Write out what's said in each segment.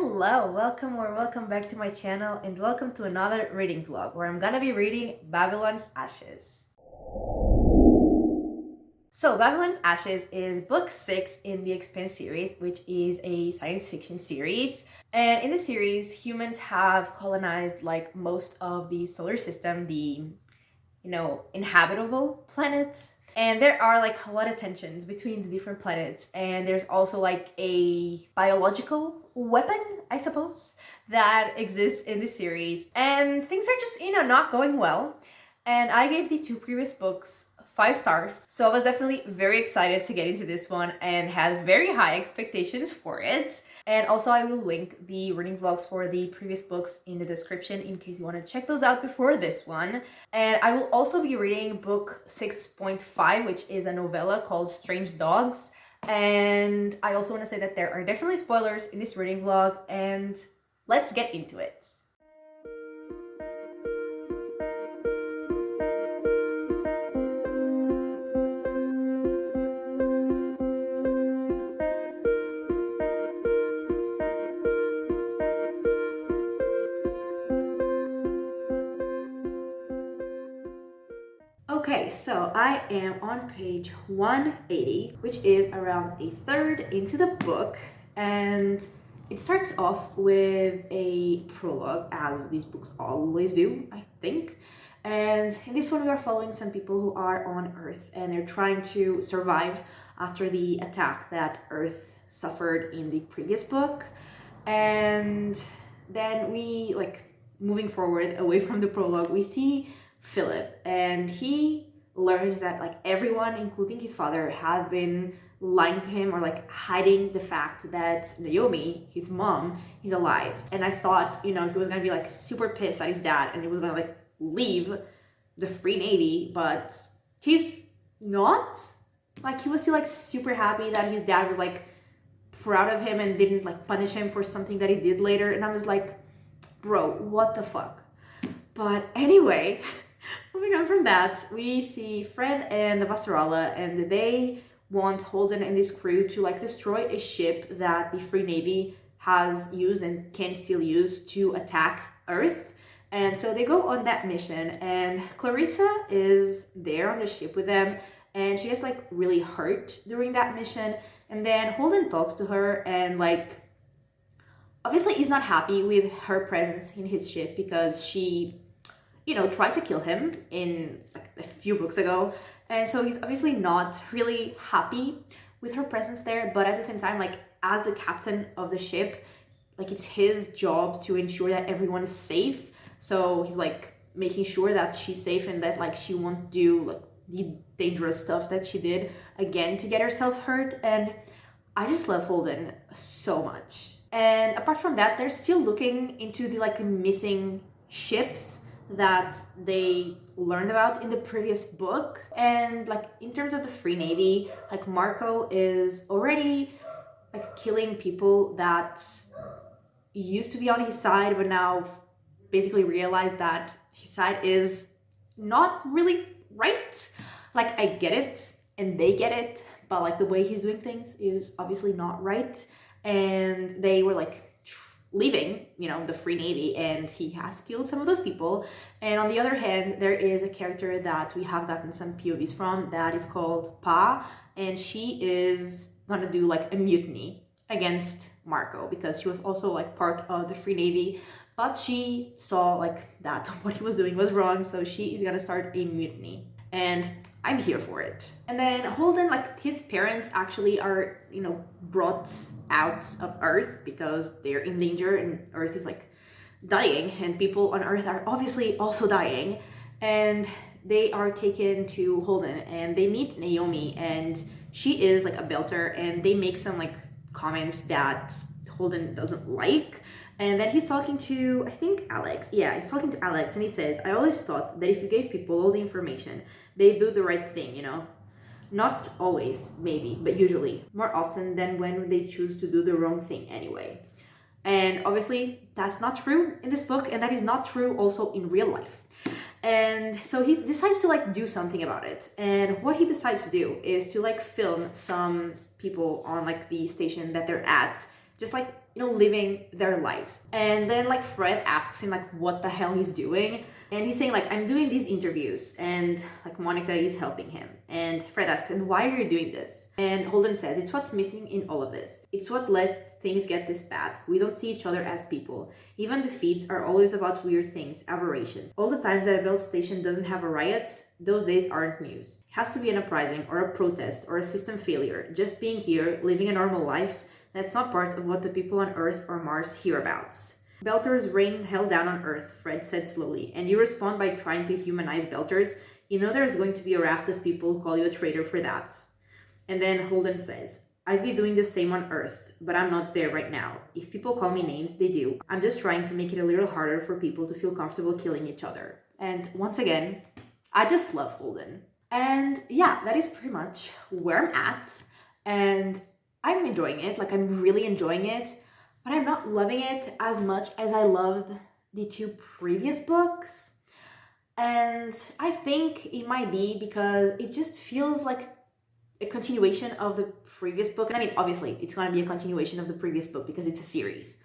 Hello, welcome back to my channel and welcome to another reading vlog where I'm gonna be reading Babylon's Ashes. So Babylon's Ashes is book 6 in the Expanse series, which is a science fiction series. And in the series, humans have colonized like most of the solar system, the inhabitable planets. And there are like a lot of tensions between the different planets, and there's also like a biological weapon, I suppose, that exists in the series, and things are just not going well. And I gave the two previous books 5 stars, so I was definitely very excited to get into this one and had very high expectations for it. And also I will link the reading vlogs for the previous books in the description in case you want to check those out before this one. And I will also be reading book 6.5, which is a novella called Strange Dogs. And I also want to say that there are definitely spoilers in this reading vlog, and let's get into it. Okay, so I am on page 180, which is around a third into the book, and it starts off with a prologue, as these books always do, I think. And in this one, we are following some people who are on Earth, and they're trying to survive after the attack that Earth suffered in the previous book. And then we, moving forward away from the prologue, we see Philip, and he learns that everyone, including his father, have been lying to him or hiding the fact that Naomi, his mom, is alive. And I thought he was gonna be super pissed at his dad and he was gonna leave the Free Navy, but he's not. He was still super happy that his dad was proud of him and didn't punish him for something that he did later. And I was like, bro, what the fuck? But anyway, moving on from that, we see Fred and the Vassarala, and they want Holden and his crew to destroy a ship that the Free Navy has used and can still use to attack Earth. And so they go on that mission, and Clarissa is there on the ship with them, and she gets really hurt during that mission. And then Holden talks to her, and obviously he's not happy with her presence in his ship because she tried to kill him in a few books ago. And so he's obviously not really happy with her presence there. But at the same time, as the captain of the ship, it's his job to ensure that everyone is safe. So he's making sure that she's safe and that she won't do the dangerous stuff that she did again to get herself hurt. And I just love Holden so much. And apart from that, they're still looking into the missing ships that they learned about in the previous book. And in terms of the Free Navy, Marco is already killing people that used to be on his side, but now basically realized that his side is not really right. I get it and they get it, but the way he's doing things is obviously not right. And they were leaving, the Free Navy, and he has killed some of those people. And on the other hand, there is a character that we have gotten some POVs from that is called Pa, and she is gonna do a mutiny against Marco because she was also part of the Free Navy, but she saw that what he was doing was wrong, so she is gonna start a mutiny, and I'm here for it. And then Holden, his parents actually are, brought out of Earth because they're in danger and Earth is dying, and people on Earth are obviously also dying. And they are taken to Holden, and they meet Naomi, and she is a belter, and they make some comments that Holden doesn't like. And then he's talking to, I think, Alex. Yeah, he's talking to Alex, and he says, I always thought that if you gave people all the information, they do the right thing, Not always, maybe, but usually. More often than when they choose to do the wrong thing anyway. And obviously, that's not true in this book, and that is not true also in real life. And so he decides to do something about it. And what he decides to do is to film some people on the station that they're at, just living their lives. And then like Fred asks him like what the hell he's doing. And he's saying like, I'm doing these interviews, and like Monica is helping him. And Fred asks him, why are you doing this? And Holden says, it's what's missing in all of this. It's what let things get this bad. We don't see each other as people. Even the feeds are always about weird things, aberrations. All the times that a Belt station doesn't have a riot, those days aren't news. It has to be an uprising or a protest or a system failure. Just being here, living a normal life, that's not part of what the people on Earth or Mars hear about. Belters rain hell down on Earth, Fred said slowly, and you respond by trying to humanize Belters. You know there's going to be a raft of people who call you a traitor for that. And then Holden says, I'd be doing the same on Earth, but I'm not there right now. If people call me names, they do. I'm just trying to make it a little harder for people to feel comfortable killing each other. And once again, I just love Holden. And yeah, that is pretty much where I'm at. And I'm enjoying it. Like, I'm really enjoying it. But I'm not loving it as much as I loved the two previous books. And I think it might be because it just feels like a continuation of the previous book. And I mean, obviously, it's going to be a continuation of the previous book because it's a series.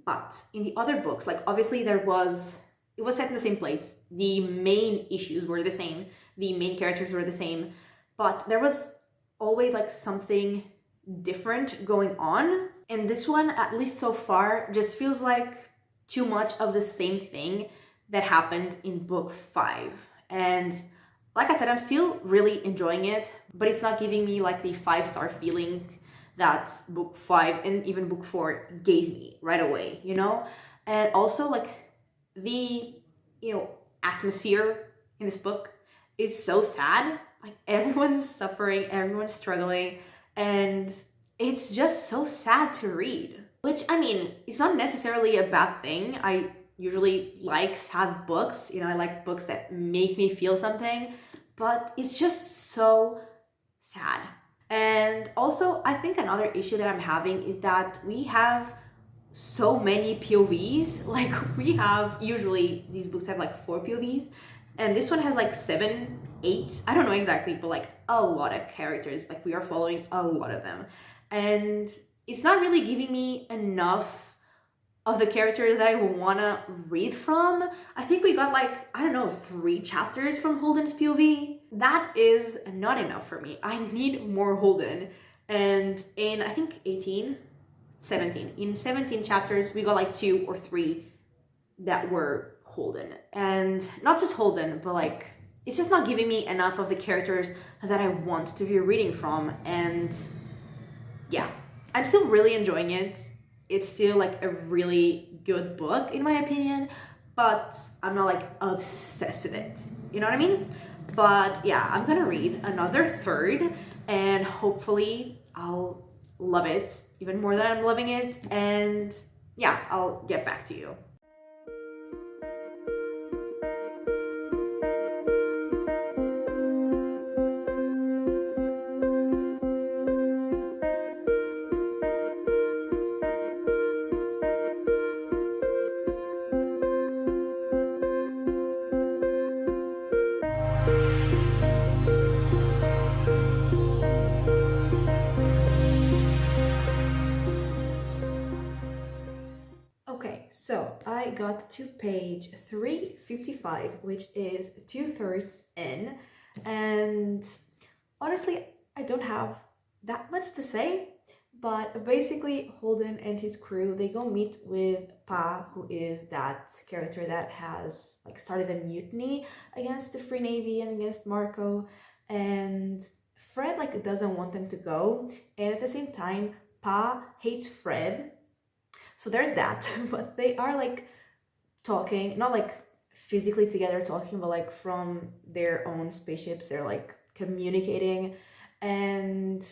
But in the other books, like, obviously it was set in the same place. The main issues were the same. The main characters were the same. But there was always, like, something different going on. And this one, at least so far, just feels like too much of the same thing that happened in book 5. And like I said, I'm still really enjoying it, but it's not giving me like the 5-star feeling that book 5 and even book 4 gave me right away, And also like the, atmosphere in this book is so sad. Like everyone's suffering, everyone's struggling, and it's just so sad to read. Which, I mean, it's not necessarily a bad thing. I usually like sad books. I like books that make me feel something. But it's just so sad. And also, I think another issue that I'm having is that we have so many POVs. Like, usually these books have like 4 POVs. And this one has like 7, 8. I don't know exactly, but like a lot of characters. Like, we are following a lot of them. And it's not really giving me enough of the characters that I want to read from. I think we got like, 3 chapters from Holden's POV. That is not enough for me. I need more Holden. And in, I think, 17. In 17 chapters, we got like 2 or 3 that were Holden. And not just Holden, but like, it's just not giving me enough of the characters that I want to be reading from. And yeah, I'm still really enjoying it. It's still like a really good book in my opinion, but I'm not like obsessed with it. You know what I mean? But yeah, I'm gonna read another third and hopefully I'll love it even more than I'm loving it. And yeah, I'll get back to you. Okay, so I got to page 355, which is 2/3 in, and honestly, I don't have that much to say, but basically Holden and his crew, they go meet with Pa, who is that character that has like started a mutiny against the Free Navy and against Marco, and Fred like doesn't want them to go, and at the same time, Pa hates Fred. So there's that, but they are like talking, not like physically together talking, but like from their own spaceships, they're like communicating. And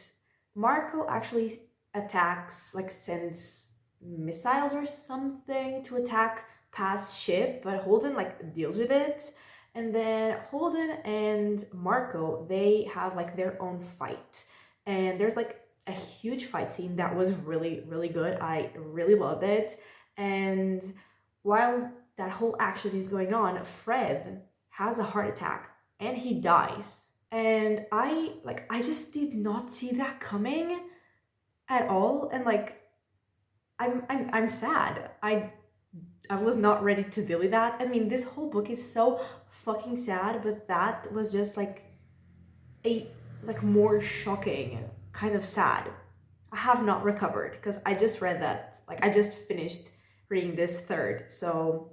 Marco actually attacks, like sends missiles or something to attack Pa's ship, but Holden like deals with it. And then Holden and Marco, they have like their own fight. And there's like a huge fight scene that was really, really good. I really loved it. And while that whole action is going on, Fred has a heart attack and he dies. And I just did not see that coming at all. And like, I'm sad. I was not ready to deal with that. I mean, this whole book is so fucking sad, but that was just like a more shocking kind of sad. I have not recovered because I just read that. Like I just finished reading this third. So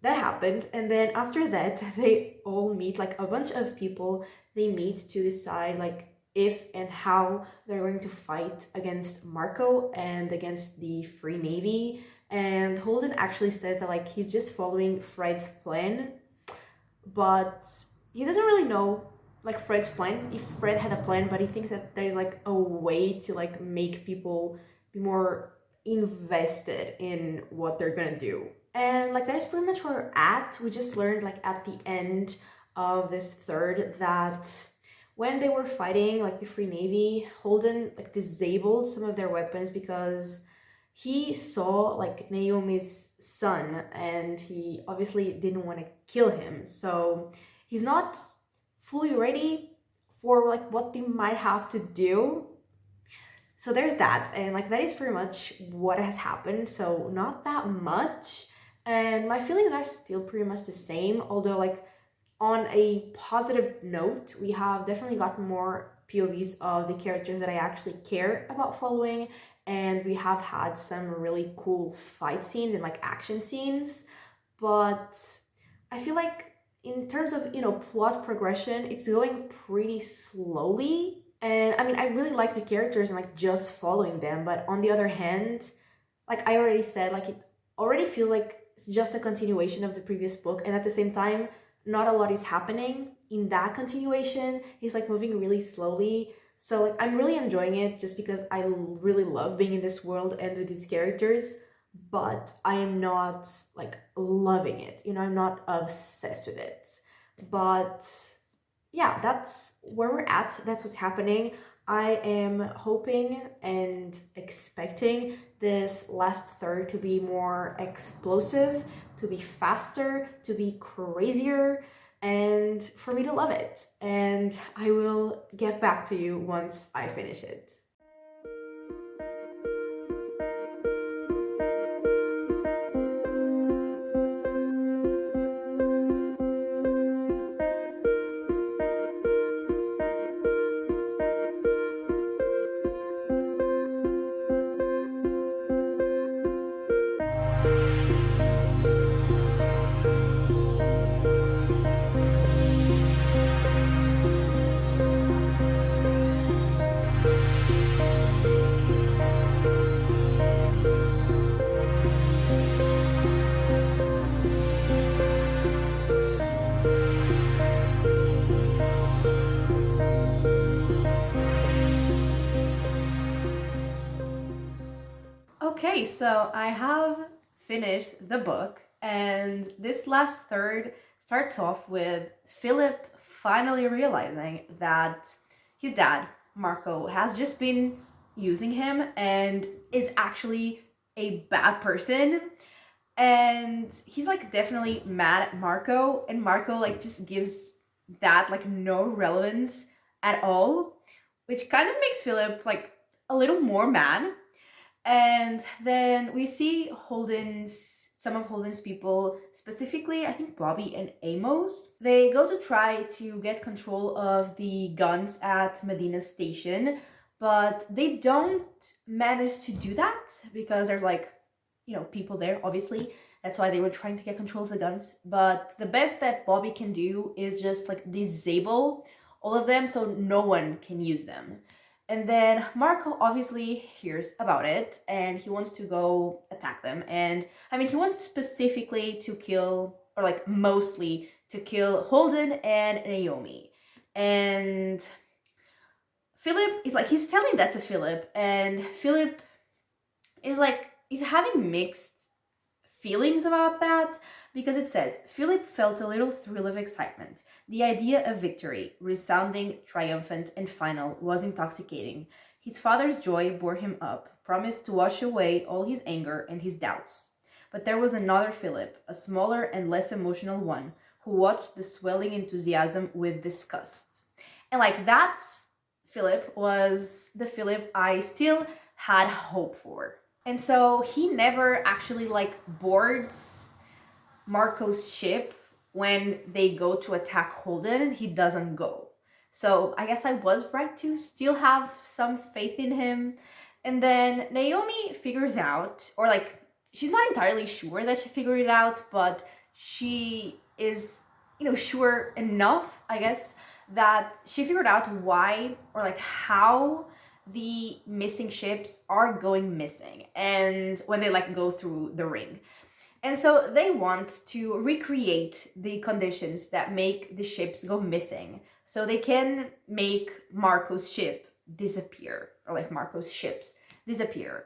that happened, and then after that they all meet, like a bunch of people, they meet to decide like if and how they're going to fight against Marco and against the Free Navy. And Holden actually says that like he's just following Fred's plan, but he doesn't really know like Fred's plan, if Fred had a plan, but he thinks that there's like a way to like make people be more invested in what they're gonna do. And like that is pretty much where we're at. We just learned like at the end of this third that when they were fighting like the Free Navy, Holden like disabled some of their weapons because he saw like Naomi's son and he obviously didn't want to kill him. So he's not fully ready for like what they might have to do. So there's that, and like that is pretty much what has happened. So not that much, and my feelings are still pretty much the same, although like on a positive note, we have definitely gotten more POVs of the characters that I actually care about following, and we have had some really cool fight scenes and like action scenes. But I feel like in terms of, plot progression, it's going pretty slowly. And I mean, I really like the characters and like just following them, but on the other hand, like I already said, like it already feels like it's just a continuation of the previous book, and at the same time, not a lot is happening in that continuation. It's like moving really slowly. So like I'm really enjoying it just because I really love being in this world and with these characters, but I am not like loving it. I'm not obsessed with it. But yeah, that's where we're at. That's what's happening. I am hoping and expecting this last third to be more explosive, to be faster, to be crazier, and for me to love it. And I will get back to you once I finish it. Okay, so I have finished the book, and this last third starts off with Philip finally realizing that his dad, Marco, has just been using him and is actually a bad person. And he's like definitely mad at Marco, and Marco like just gives that like no relevance at all, which kind of makes Philip like a little more mad. And then we see some of Holden's people, specifically I think Bobby and Amos. They go to try to get control of the guns at Medina Station, but they don't manage to do that because there's like, people there, obviously. That's why they were trying to get control of the guns. But the best that Bobby can do is just like disable all of them so no one can use them. And then Marco obviously hears about it and he wants to go attack them. And I mean, he wants specifically to kill, or like mostly to kill Holden and Naomi. And Philip is like, he's telling that to Philip, and Philip is like, he's having mixed feelings about that, because it says Philip felt a little thrill of excitement. The idea of victory, resounding, triumphant, and final, was intoxicating. His father's joy bore him up, promised to wash away all his anger and his doubts. But there was another Philip, a smaller and less emotional one, who watched the swelling enthusiasm with disgust. And like that Philip was the Philip I still had hope for. And so he never actually like boards Marco's ship when they go to attack Holden. He doesn't go. So I guess I was right to still have some faith in him. And then Naomi figures out, or like, she's not entirely sure that she figured it out, but she is, sure enough, I guess, that she figured out why, or like how the missing ships are going missing, and when they like go through the ring. And so they want to recreate the conditions that make the ships go missing so they can make Marco's ship disappear, or like Marco's ships disappear.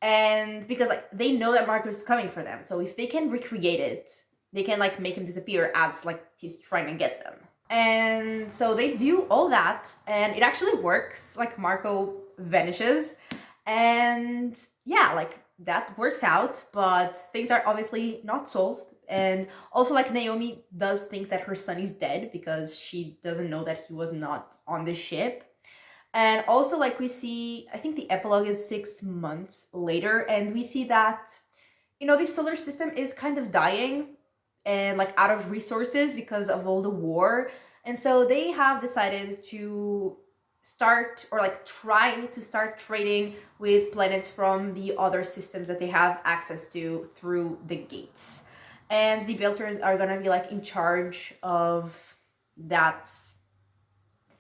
And because like they know that Marco's coming for them, so if they can recreate it, they can like make him disappear as like he's trying to get them. And so they do all that, and it actually works. Like Marco vanishes, and yeah, like that works out, but things are obviously not solved. And also, like, Naomi does think that her son is dead because she doesn't know that he was not on the ship. And also, like, we see, I think the epilogue is 6 months later, and we see that, the solar system is kind of dying and like out of resources because of all the war. And so they have decided to start, or like try to start trading with planets from the other systems that they have access to through the gates. And the builders are gonna be like in charge of that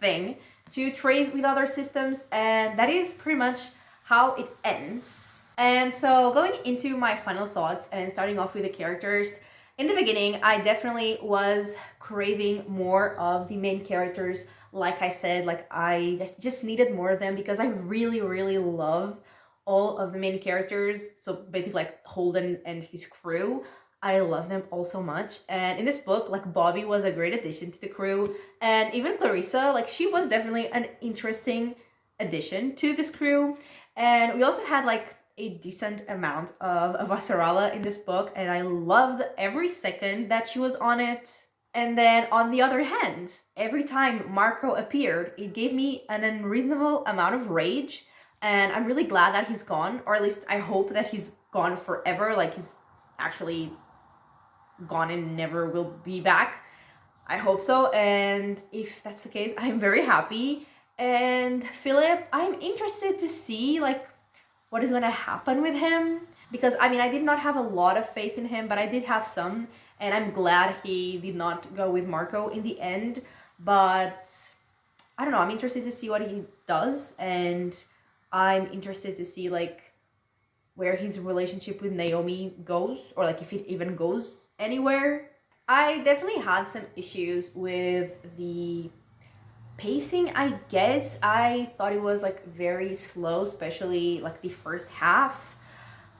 thing to trade with other systems, and that is pretty much how it ends. And so going into my final thoughts and starting off with the characters, in the beginning I definitely was craving more of the main characters. Like I said, like I just needed more of them because I really, really love all of the main characters. So basically like Holden and his crew, I love them all so much. And in this book, like Bobby was a great addition to the crew, and even Clarissa, like she was definitely an interesting addition to this crew. And we also had like a decent amount of Vasarala in this book, and I loved every second that she was on it. And then on the other hand, every time Marco appeared, it gave me an unreasonable amount of rage. And I'm really glad that he's gone, or at least I hope that he's gone forever, like he's actually gone and never will be back. I hope so, and if that's the case, I'm very happy. And Philip, I'm interested to see like what is going to happen with him, because I mean I did not have a lot of faith in him, but I did have some, and I'm glad he did not go with Marco in the end. But I don't know, I'm interested to see what he does, and I'm interested to see like where his relationship with Naomi goes, or like if it even goes anywhere. I definitely had some issues with the pacing, I guess. I thought it was like very slow, especially like the first half.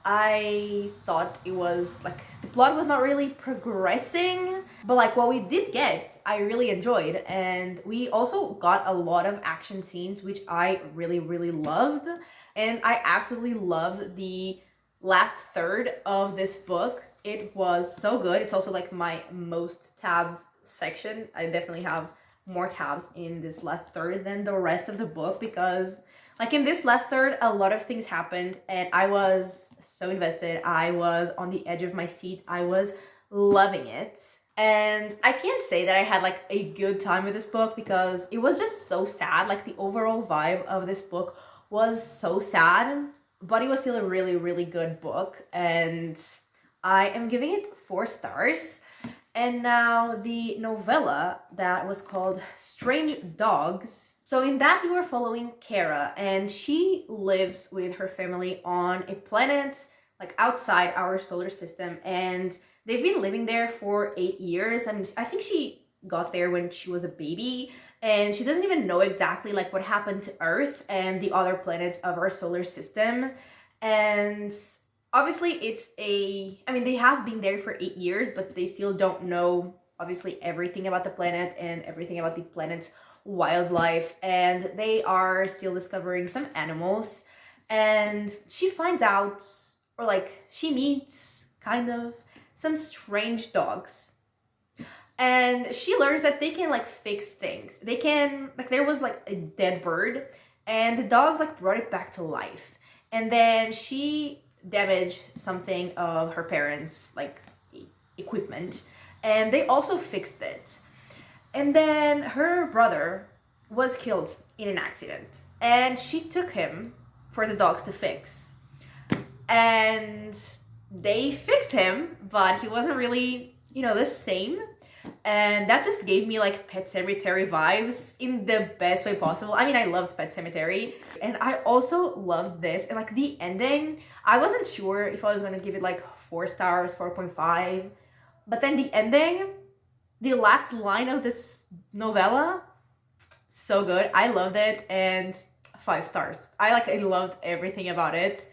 I thought it was like the plot was not really progressing, but like what we did get, I really enjoyed. And we also got a lot of action scenes, which I really, really loved. And I absolutely loved the last third of this book. It was so good. It's also like my most tab section. I definitely have more tabs in this last third than the rest of the book, because like in this last third, a lot of things happened and I was so invested. I was on the edge of my seat. I was loving it. And I can't say that I had like a good time with this book because it was just so sad. Like the overall vibe of this book was so sad, but it was still a really, really good book. And I am giving it 4 stars. And now the novella that was called Strange Dogs. So in that you are following Kara, and she lives with her family on a planet like outside our solar system, and they've been living there for 8 years. And I think she got there when she was a baby, and she doesn't even know exactly like what happened to Earth and the other planets of our solar system. And obviously they have been there for 8 years, but they still don't know obviously everything about the planet and everything about the planet's wildlife, and they are still discovering some animals. And she finds out, or like she meets kind of some strange dogs, and she learns that they can like fix things. They can, like, there was like a dead bird and the dogs like brought it back to life. And then she damaged something of her parents' like equipment, and they also fixed it. And then her brother was killed in an accident, and she took him for the dogs to fix. And they fixed him, but he wasn't really, you know, the same. And that just gave me like Pet Sematary vibes in the best way possible. I mean, I loved Pet Sematary, and I also loved this. And like the ending, I wasn't sure if I was gonna give it like 4 stars, 4.5. But then the ending, the last line of this novella, so good. I loved it, and 5 stars. I loved everything about it.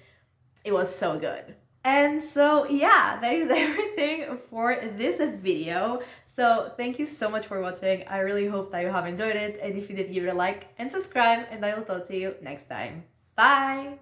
It was so good. And so yeah, that is everything for this video. So thank you so much for watching. I really hope that you have enjoyed it, and if you did, give it a like and subscribe, and I will talk to you next time. Bye!